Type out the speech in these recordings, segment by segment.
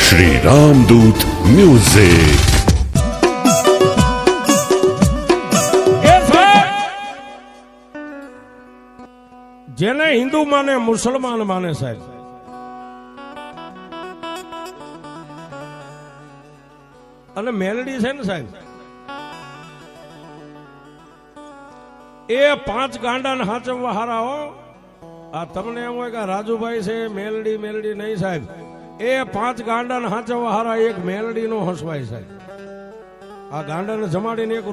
श्री रामदूत music. જેને હિન્દુ માને મુસલમાન માને સાહેબ, અને મેલડી છે ને સાહેબ, એ પાંચ ગાંડા હાચવવા હારા હો. આ તમને એમ હોય કે રાજુભાઈ છે મેલડી મેલડી નહીં સાહેબ, એ પાંચ ગાંડા હાચવવા હારા એક મેલડી નો હસવાય સાહેબ. આ ગાંડાને જમાડીને એક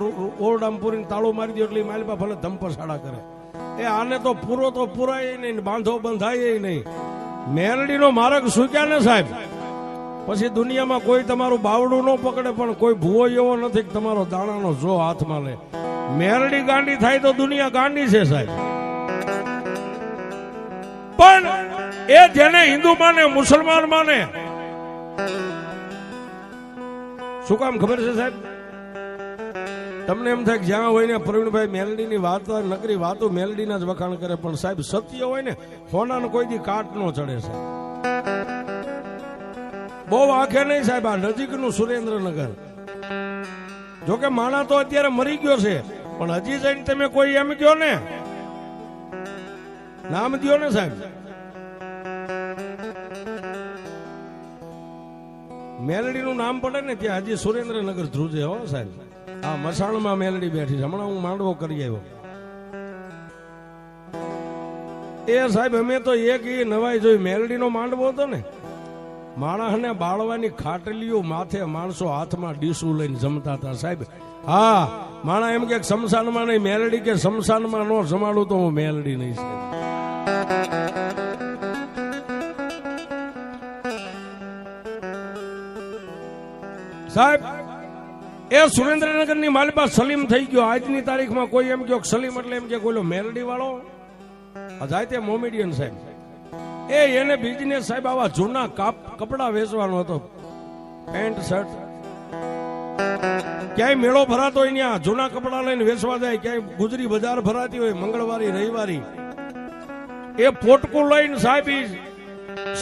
ઓરડામાં પૂરીને તાળું મારી દો એટલે માલપા ભલે ધમપસાડા કરે. એ આને તો પૂરો તો પુરાય નહીં, બાંધો બંધાય નહીં. મેલડી નો માર્ગ સૂક્યા ને સાહેબ, પછી દુનિયામાં કોઈ તમારું બાવડું ન પકડે, પણ કોઈ ભૂવો એવો નથી કે તમારો દાણાનો જો હાથમાં લે. મેલડી ગાંડી થાય તો દુનિયા ગાંડી છે સાહેબ. પણ એ જેને હિન્દુ માને મુસલમાન માને, શું કામ ખબર છે સાહેબ? તમને એમ થાય કે જ્યાં હોય ને પ્રવીણભાઈ મેલડી ની વાત નકરી વાતો મેલડીના જ વખાણ કરે, પણ સાહેબ સત્ય હોય ને હોનાને કોઈ દી કાટ નો ચડે સાહેબ. બહુ આંખે નહીં સાહેબ, આ નજીકનું સુરેન્દ્રનગર. જોકે માણા તો અત્યારે મરી ગયો છે, પણ હજી જઈને તમે કોઈ એમ કહો ને, નામ દો ને સાહેબ, મેલડી નું નામ પડે ને ત્યાં હજી સુરેન્દ્રનગર ધ્રુજે હો સાહેબ. આ મસાણમાં મેલડી બેઠી છે. હમણાં હું માંડવો કરી આવ્યો. એ સાહેબ અમે તો એક નવાઈ જોઈ. મેલડી નો માંડવો હતો ને, માણસને બાળવાની ખાટલીઓ માથે માણસો હાથમાં ડીસું લઈને જમતા હતા સાહેબ. હા, માણા એમ કે શમશાનમાં નહીં, મેલડી કે શમશાનમાં નો જમાડું તો હું મેલડી નહીં સાહેબ. સાહેબ એ સુરેન્દ્રનગર ની માલપા સલીમ થઈ ગયો. આજની તારીખમાં કોઈ એમ કહો સલીમ એટલે એમ કે કોઈ મેલડી વાળો જાય તે મોમેડિયન સાહેબ. એને બિઝનેસ સાહેબ આવા જૂના કપડા વેચવાનો હતો, પેન્ટ શર્ટ. ક્યાંય મેળો ભરાતો હોય ત્યાં જૂના કપડા લઈને વેચવા જાય. ક્યાંય ગુજરી બજાર ભરાતી હોય મંગળવારી રવિવારી, એ પોટકું લઈને સાહેબ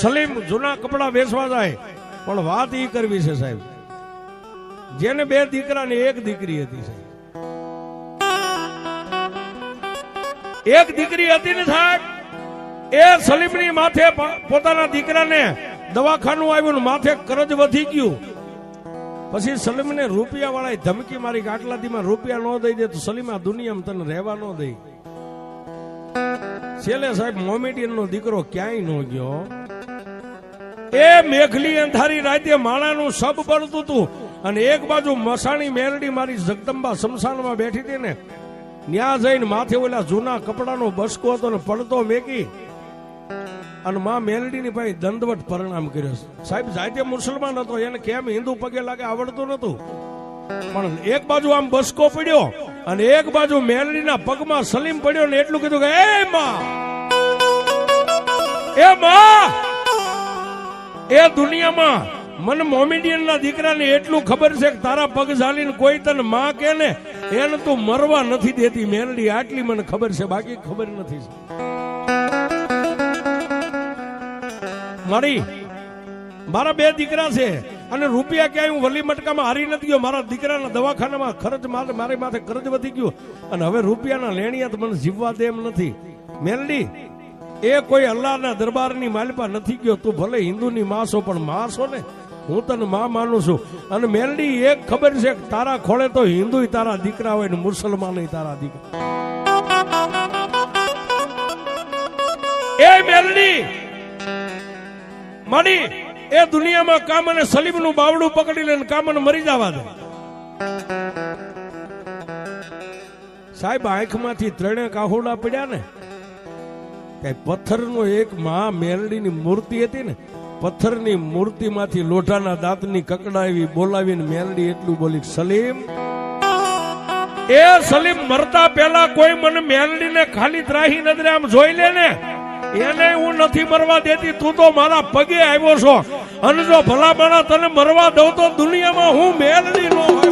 સલીમ જૂના કપડા વેચવા જાય. પણ વાત ઈ કરવી છે સાહેબ, જેને બે દીકરા ને એક દીકરી હતી સાહેબ. એક દીકરી હતી ને સાહેબ, એ સલીમની માથે પોતાના દીકરાને દવાખાનું આવ્યું ને માથે કરજ વધી ગયું. પછી સલીમને રૂપિયા વાળા ધમકી મારી કે આટલા દીમાં રૂપિયા ન દઈ દે તો સલીમ આ દુનિયામાં તને રહેવા ન દઈ. છેલ્લે સાહેબ મોમેડિયન નો દીકરો ક્યાંય ન ગયો. એ મેઘલી અંધારી રાતે માણાનું સબ બળતું હતું, અને એક બાજુ મસાણી મેલડી મારી જગદંબા શમશાનમાં બેઠી હતી ને, ત્યાં જઈને માથે ઓલા જૂના કપડાનો બસકો હતો ને પડતો મેકી અને માં મેલડી ની ભાઈ દંડવટ પ્રણામ કર્યો. સાહેબ જાતે મુસલમાન હતો, એને કેમ હિન્દુ પગે લાગે આવડતું નતું, પણ એક બાજુ આમ બસકો પડ્યો અને એક બાજુ મેલડીના પગમાં સલીમ પડ્યો ને એટલું કીધું કે એ માં, એ દુનિયામાં મને મોમેડિયન ના દીકરાને એટલું ખબર છે કે તારા પગ ઝાલીને કોઈ તને માં કે ને એને તું મરવા નથી દેતી મેલડી, આટલી મને ખબર છે, બાકી ખબર નથી. મારા બે દીકરા છે અને રૂપિયા ક્યાંય હું વલી મટકામાં હારી નથી ગયો. મારા દીકરાના દવાખાનામાં ખર્ચ મારી માથે કરજ વધી ગયું અને હવે રૂપિયાના લેણિયા મને જીવવા દે એમ નથી. મેલડી એ કોઈ અલ્લાહના દરબારની માલપા નથી ગયો. તું ભલે હિન્દુની માં છો પણ માં છો ને, હું તને માં માનું છું. અને મેલડી એક ખબર છે કે તારા ખોળે તો હિન્દુ તારા દીકરા હોય ને મુસલમાન તારા દીકરા. એ મેલડી મારી એ દુનિયામાં કામ અને સલીમ નું બાવડું પકડી લે કામ અને મરી જવા દે સાહેબ. આંખમાંથી ત્રણે કાહુડા પડ્યા ને, પથ્થરનો એક મહા મેલડીની મૂર્તિ હતી ને, પથ્થરની મૂર્તિમાંથી લોઢાના દાંતની કકડાવી બોલાવીને મેલડી એટલું બોલી, સલીમ એ સલીમ મરતા પહેલા કોઈ મને મેલડીને ખાલી ત્રાહી નજરે આમ જોઈ લે ને, એને હું નથી મરવા દેતી. તું તો મારા પગે આવ્યો છો અને જો ભલા માણા તને મરવા દઉં તો દુનિયામાં હું મેલડી નો હોય.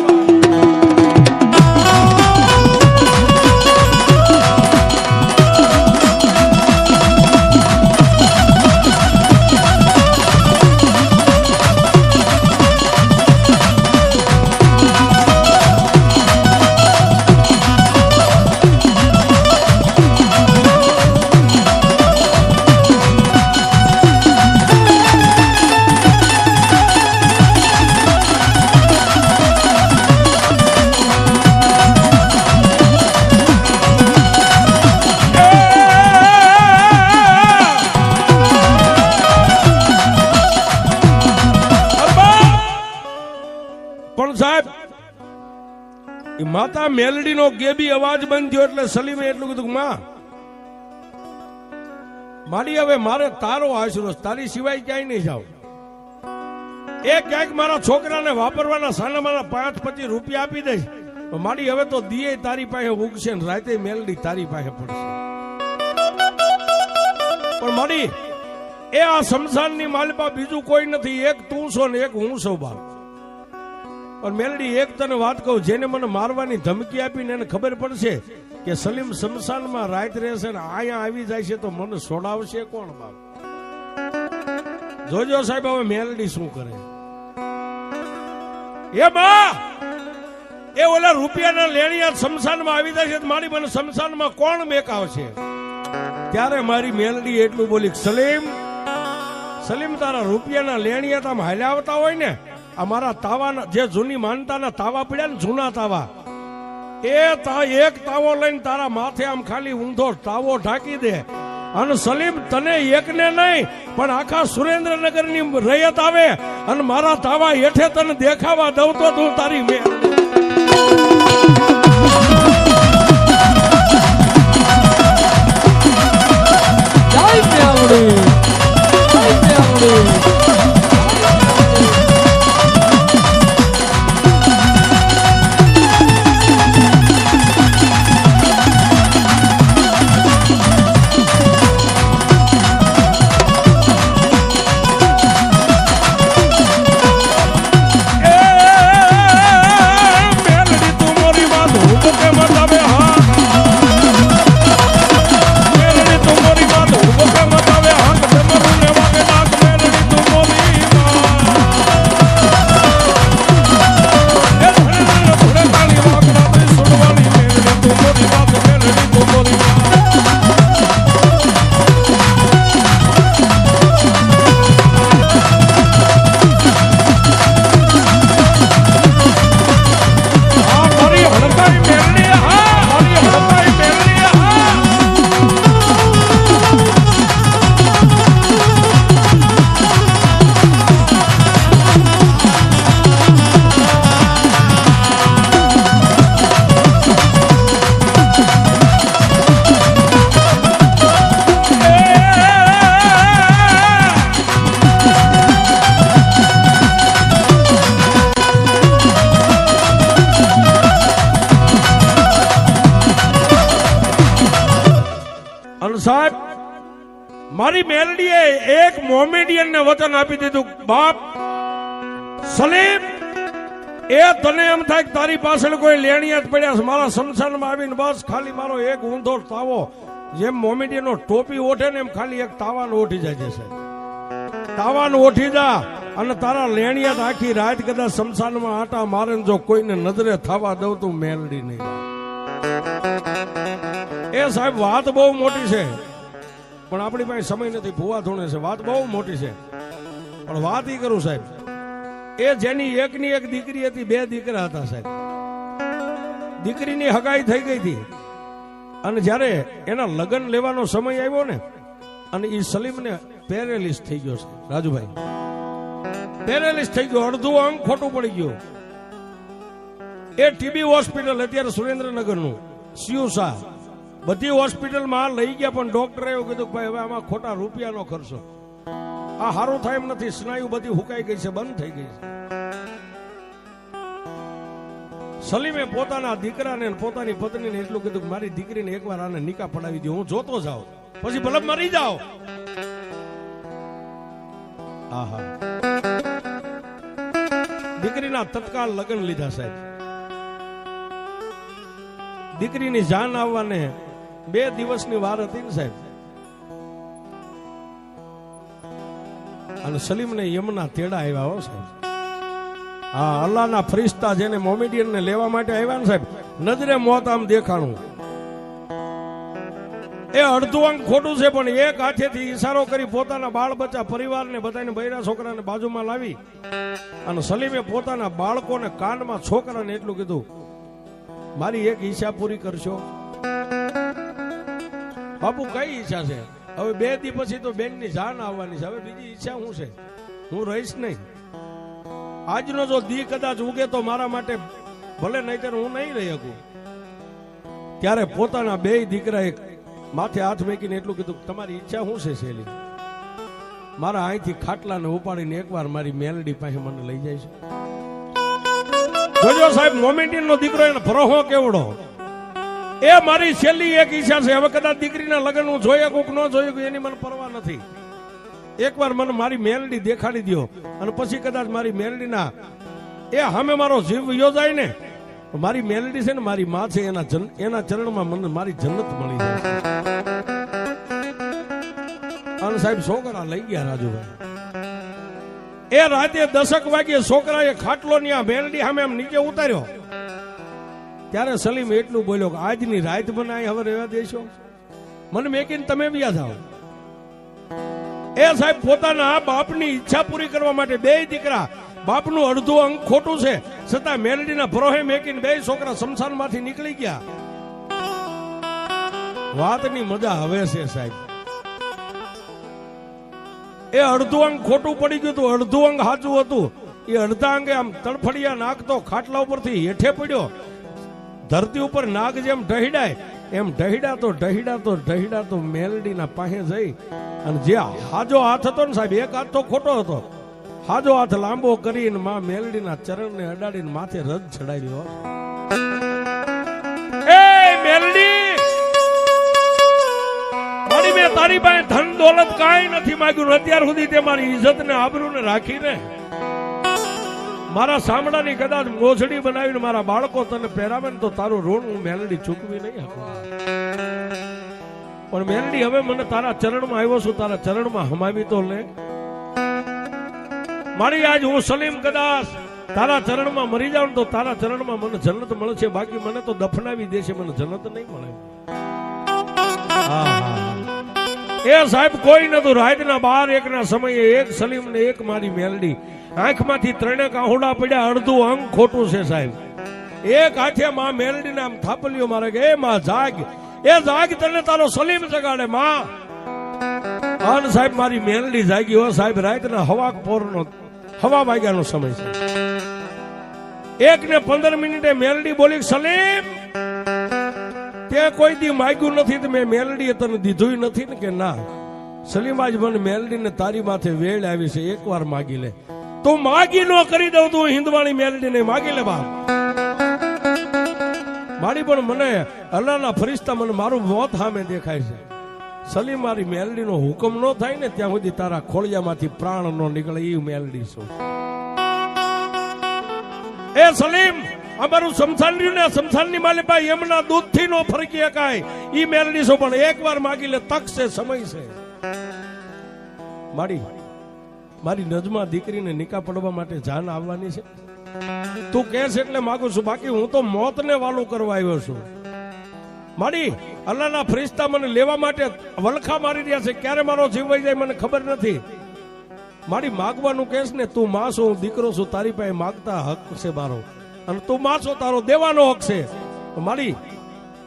એ માતા મેલડીનો ગેબી અવાજ બંધ થયો એટલે સલીમે એટલું કીધું કે માં મારી હવે મારે તારો આશરો, તારી સિવાય ક્યાંય નહીં જાવ. એ ક્યાંક મારા છોકરાને વાપરવાના સાનામાના 5-25 રૂપિયા આપી દઈશ. મારી હવે તો દિયે તારી પાસે ઉગશે ને રાતે મેલડી તારી પાસે પડશે. પણ મારી એ આ શમશાનની માલપા બીજું કોઈ નથી, એક તું છો ને એક હું છું બાપ. પણ મેલડી એક તને વાત કહું, જેને મને મારવાની ધમકી આપીને એને ખબર પડશે કે સલીમ શમશાનમાં રાત રહેશે ને અહીંયા આવી જાય છે તો મને છોડાવશે કોણ બાપ? જોજો સાહેબ હવે મેલડી શું કરે. એ બા એ ઓલા રૂપિયાના લેણિયા શમશાનમાં આવી જાય છે, મારી મને શમશાનમાં કોણ મેકાવશે? ત્યારે મારી મેલડી એટલું બોલી, સલીમ સલીમ તારા રૂપિયાના લેણિયા તમે હાલ્યા આવતા હોય ને, અમારા તાવાના જે જૂની માનતાના તાવા પડ્યા ને, જૂના તાવા, એ એક તાવો લઈને તારા માથે આમ ખાલી ઊંધો તાવો ઢાંકી દે અને સલીમ તને એકને નહીં પણ આખા સુરેન્દ્રનગરની રૈયત આવે અને મારા તાવા હેઠે તને દેખાવા દઉં તો તું તારી મેં સાહેબ મારી મેલડીએ એક મોમેડિયન ને વચન આપી દીધું, બાપ સલીમ એ તને એમ થાય કે તારી પાછળ કોઈ લેણિયા જ પડ્યા છે, મારા શમશાનમાં આવીને બસ ખાલી મારો એક ઊંધો તાવો જેમ મોમેડિયનો ટોપી ઓઠે ને એમ ખાલી એક તાવાનો ઓઠી જાય છે. તાવાનો ઓઠી જા અને તારા લેણિયા આખી રાત કદાચ શમશાનમાં આટા મારે જો કોઈને નજરે થવા દઉં તું મેલડી નહીં. એ સાહેબ વાત બહુ મોટી છે પણ આપણી પાસે સમય નથી, ભૂવા ધોણે છે, વાત બહુ મોટી છે પણ વાત ઈ કરું સાહેબ, એ જેની એકની એક દીકરી હતી, 2 દીકરા હતા સાહેબ. દીકરીની હગાઈ થઈ ગઈ હતી અને જ્યારે એના લગ્ન લેવાનો સમય આવ્યો ને અને એ સલીમને પેરેલિસ થઈ ગયો છે રાજુભાઈ, પેરેલિસ થઈ ગયો, અડધું અંગ ખોટું પડી ગયું. એ ટીબી હોસ્પિટલ અત્યારે સુરેન્દ્રનગરનું સિયુસા બધી હોસ્પિટલમાં લઈ ગયા પણ ડોક્ટરે એવું કીધું કે ભાઈ હવે આમાં ખોટા રૂપિયાનો ખર્ચો, આ સારું થાય એમ નથી, સ્નાયુ બધી હુકાઈ ગઈ છે, બંધ થઈ ગઈ છે. સલીમે પોતાના દીકરાને પોતાની પત્નીને એટલું કીધું કે મારી દીકરીને એકવાર આને નિકાહ પડાવી દો, હું જોતો જાઉં પછી ભલે મરી જાઓ. આહા દીકરીના તત્કાલ લગ્ન લીધા સાહેબ. દીકરીની જાન આવવાને 2 દિવસની વાર હતી ને સાહેબ, અને સલીમને યમના તેડા આવ્યા હો સાહેબ. હા અલ્લાહના ફરિશ્તા જેને મોમેડિયન ને લેવા માટે આવ્યા ને સાહેબ, નજરે મોત આમ દેખાણું. એ અડધું અંગ ખોટું છે પણ એક હાથેથી ઈશારો કરી પોતાના બાળ બચ્ચા પરિવારને બધાને બૈરા છોકરાને બાજુમાં લાવી અને સલીમે પોતાના બાળકોને કાનમાં છોકરાને એટલું કીધું, મારી એક ઈચ્છા પૂરી કરશો? બાપુ કઈ ઈચ્છા છે? હવે 2 દી પછી તો બેનની જાન આવવાની છે, હવે બીજી ઈચ્છા શું છે? હું રહીશ નહીં. આજનો જો દી કદાચ ઉગે તો મારા માટે ભલે નહીતર હું નહીં રહી શકું. ત્યારે પોતાના બે દીકરાએ માથે હાથ મેકીને એટલું કીધું, તમારી ઈચ્છા શું છે શેલી? મારા અહીંથી ખાટલાને ઉપાડીને એકવાર મારી મેલડી પાસે મને લઈ જાય છે. જોજો સાહેબ, મોમેન્ટીનો દીકરો એને ભરોહો કેવડો. એ મારી છેલ્લી એક ઈચ્છા છે. હવે કદાચ દીકરીના લગ્ન હું જોઈ શકું કે ન જોઈ શકું એની મને પરવા નથી. એકવાર મને મારી મેલડી દેખાડી દો, અને પછી કદાચ મારી મેલડીના એ સામે મારો જીવ યોજાય ને, મારી મેલડી છે ને મારી માં છે, એના ચરણમાં મને મારી જન્નત મળી જાય. અને સાહેબ છોકરા લઈ ગયા રાજુભાઈ. એ રાતે 10 વાગે છોકરાએ ખાટલો ની આ મેલડી સામે આમ નીચે ઉતાર્યો. ત્યારે સલીમ એટલું બોલ્યો કે આજની રાત બનાવી હવે રહેવા દેશો? મને મેકીને તમે વ્યા જાઓ. એ સાહેબ પોતાના બાપની ઈચ્છા પૂરી કરવા માટે બે દીકરા, બાપનું અડધું અંગ ખોટું છે છતાં મેલડીના ભરોહે મેકીને બે છોકરા શમશાનમાંથી નીકળી ગયા. વાતની મજા હવે છે સાહેબ. એ અડધું અંગ ખોટું પડી ગયું હતું, અડધું અંગ સાચું હતું. એ અડધા અંગે આમ તડફડિયા નાખતો ખાટલા ઉપરથી હેઠે પડ્યો. ધરતી ઉપર નાગ જેમ ઢહીડાય એમ ઢહીડાતો મેલડીના પાસે જઈ અને જે હાજો હાથ હતો ને સાહેબ, એક હાથ તો ખોટો હતો, હાજો હાથ લાંબો કરીને માં મેલડીના ચરણને અડાડીને માથે રજ ચડાવ્યો. એ મેલડી, મારી મેં તારી પાસે ધન દોલત કાંઈ નથી માંગ્યું. અત્યાર સુધી તે મારી ઇજ્જત ને આબરૂ ને રાખીને મારા સામડાની કદાચ મોજડી બનાવીને મારા બાળકો તને પહેરાવે ને તો તારું ઋણ હું મેલડી ચૂકવી નહીં શકું. પણ મેલડી, હવે મને તારા ચરણમાં આવ્યો છું, તારા ચરણમાં હમાવી તો લે. મારી આજ હું સલીમ કદાચ તારા ચરણમાં મરી જાઉં તો તારા ચરણમાં મને જન્નત મળશે, બાકી મને તો દફનાવી દેશે, મને જન્નત નહીં મળે. એ સાહેબ કોઈ નતું. રાતના 12-1 ના સમયે એક સલીમ ને એક મારી મેલડી, આંખમાંથી 3 આંહોડા પડ્યા, અડધું અંગ ખોટું છે સાહેબ. એક હાથે માં મેલડી ને આમ થાપલીઓ મારે કે એ માં જાગ, એ જાગ, તને તારો સલીમ જગાડે માં. અન સાહેબ મારી મેલડી જાગી. હો સાહેબ, રાતના 1:15 વાગ્યાનો સમય છે. 1:15 મેલડી બોલી, સલીમ તે કોઈ દી માગ્યું નથી તો મેં મેલડીએ તને દીધું નથી ને? કે ના સલીમ, આજ મને મેલડીને તારી માથે વેળ આવી છે, એકવાર માગી લે. તું માગી નો કરી દઉં, તું હિન્દવાણી મેલડીને માગી લે બાપ. મારી પણ મને અલ્લાહના ફરિશ્તા મને મારું મોત સામે દેખાય છે. સલીમ, મારી મેલડીનો હુકમ ન થાય ને ત્યાં સુધી તારા ખોળિયામાંથી પ્રાણ નો નીકળે એ મેલડી છું. એ સલીમ, અમારું સમસાન રહ્યું ને, સમસાનની માલી પાસે એમના દૂધથી નો ફરકી શકાય. ઈ મેલડી છો, પણ એકવાર માગી લે, તક છે, સમય છે. મારી નજમા દીકરીને નિકાહ પડવા માટે જાન આવવાની છે. તું કહેશ એટલે માગું છું, બાકી હું તો મોતને વાલું કરવા આવ્યો છું. મારી અલ્લાહના ફરિશ્તા મને લેવા માટે વલખા મારી રહ્યા છે. ક્યારે મારો જીવ વહી જાય મને ખબર નથી. મારી માગવાનું કહેશ ને, તું માં છો, હું દીકરો છું, તારી પાસે માગતા હક છે મારો, અને તું માં છો, તારો દેવાનો હક છે.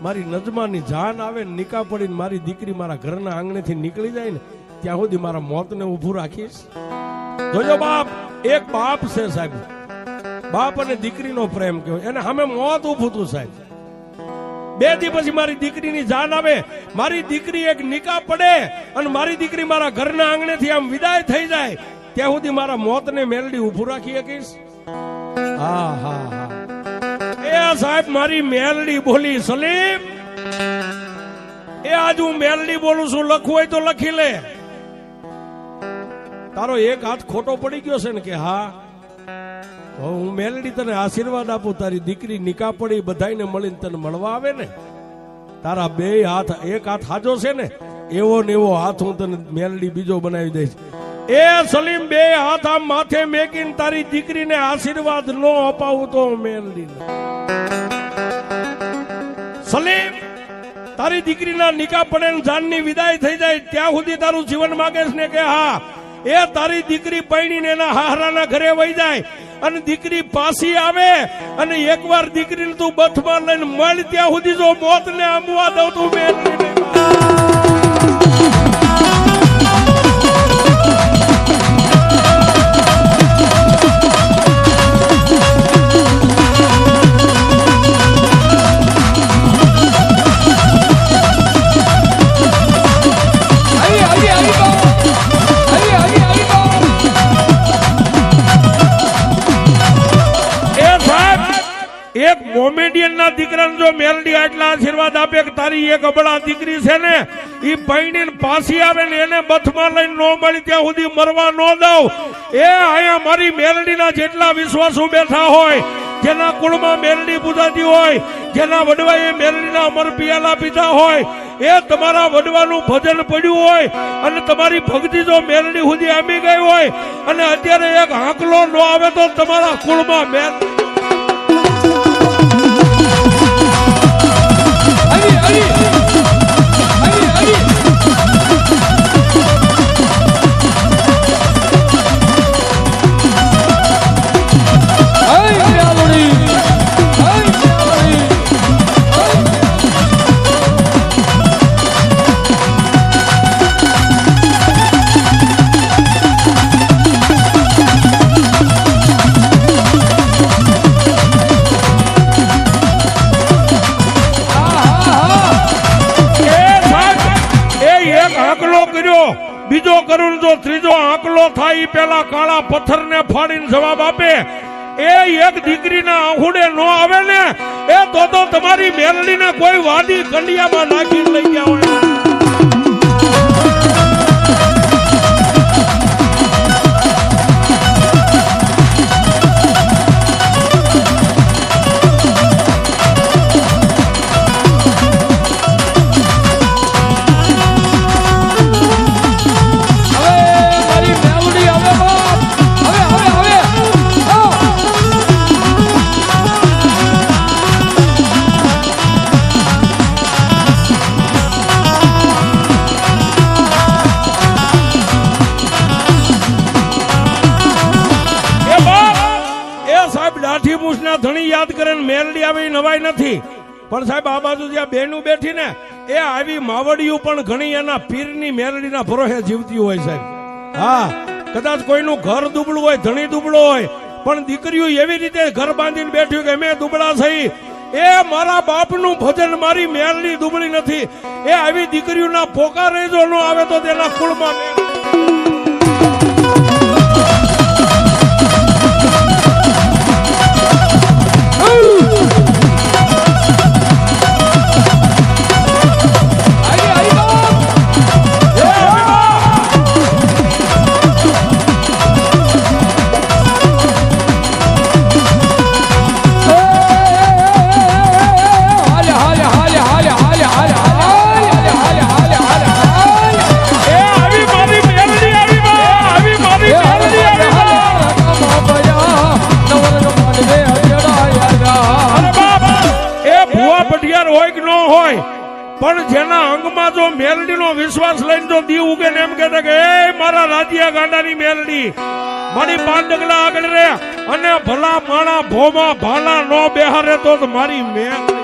મારી નજમાની જાન આવે, નિકાહ પડીને મારી દીકરી મારા ઘરના આંગણેથી નીકળી જાય ને ત્યાં સુધી મારા મોતને ઊભું રાખીશ. જોજો બાપ, એક બાપ છે સાહેબ, બાપ અને દીકરીનો પ્રેમ કહેવાય, એને સામે મોત ઊભું હતું સાહેબ. 2 દી પછી મારી દીકરીની જાન આવે, મારી દીકરી એક નિકાહ પડે અને મારી દીકરી મારા ઘરના આંગણેથી આમ વિદાય થઈ જાય ત્યાં સુધી મારા મોતને મેલડી ઊભું રાખી શકીશ. હા. એ સાહેબ મારી મેલડી બોલી, સલીમ એ આજ હું મેલડી બોલું છું, લખવું હોય તો લખી લે. તારો એક હાથ ખોટો પડી ગયો છે ને? કે હા. હું મેલડી તને આશીર્વાદ આપું, તારી દીકરી નિકાહ પડી બધાઈને મળીને તને મળવા આવે ને, તારા 2 હાથ, એક હાથ હાજો છે ને, એવો ને એવો હાથ હું તને મેલડી બીજો બનાવી દઈશ. એ સલીમ, 2 હાથ આમ માથે મેકીને તારી દીકરીને આશીર્વાદ નો અપાવું તો મેલડી. સલીમ, તારી દીકરીના નિકાહ પડે ને જાનની વિદાય થઈ જાય ત્યાં સુધી તારું જીવન માંગે છે ને? કે હા. એ તારી દીકરી પૈણીને એના હાહરાના ઘરે વહી જાય અને દીકરી પાછી આવે અને એકવાર દીકરીને તું બથમાં લઈને મળ ત્યાં સુધી જો મોતને આંબવા દઉં તું મેલડીને. ગામના દીકરાને જો મેલડી આટલા આશીર્વાદ આપે કે તારી એક અબળા દીકરી છે ને ઈ પૈણીને પાછી આવે ને એને બથમાં લઈને નો મળી ત્યાં સુધી મરવા નો દઉં. એ અહીંયા મારી મેલડીના જેટલા વિશ્વાસુ બેઠા હોય, જેના કુળમાં મેલડી પૂજાતી હોય, જેના વડવાએ મેલડીના અમર પિયાલા પીધા હોય, એ તમારા વડવાનું ભજન પડ્યું હોય અને તમારી ભક્તિ જો મેલડી સુધી આમી ગઈ હોય અને અત્યારે એક હાંકલો નો આવે તો તમારા કુળમાં મેલ બીજો કરું જો ત્રીજો આંકલો થાય પેલા કાળા પથ્થરને ફાડીને જવાબ આપે એ એક દીકરીના આહુડે નો આવે ને એ તો તમારી મેલડીને કોઈ વાડી કંડિયામાં નાખીને લઈ ગયા હોય. ધણી યાદ કરે મેલડી આવી નવાઈ નથી, પણ સાહેબ આ બાજુ જ્યાં બેનું બેઠી ને એ આવી માવડિયું પણ ઘણી એના પીરની મેલડીના ભરોસે જીવતી હોય સાહેબ. હા, કદાચ કોઈનું ઘર દુબળું હોય, ધણી દુબળો હોય, પણ દીકરીઓ એવી રીતે ઘર બાંધીને બેઠ્યું કે મેં દુબળા થઈ, એ મારા બાપનું ભજન મારી મેલડી દુબળી નથી. એ આવી દીકરીઓના પોકારે જો ન આવે તો તેના કુળમાં હોય કે ન હોય, પણ જેના અંગમાં જો મેલડીનો વિશ્વાસ લઈને જો દી ઉગે ને એમ કહેતા કે એ મારા રાજ્યા ગાંડાની મેલડી મારી 5 ડગલા આગળ રે અને ભલા માણા ભોમાં ભાલા નો બેહારે તો મારી મેલડી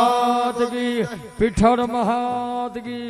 મહાત કી, પીઠળ મહાત કી.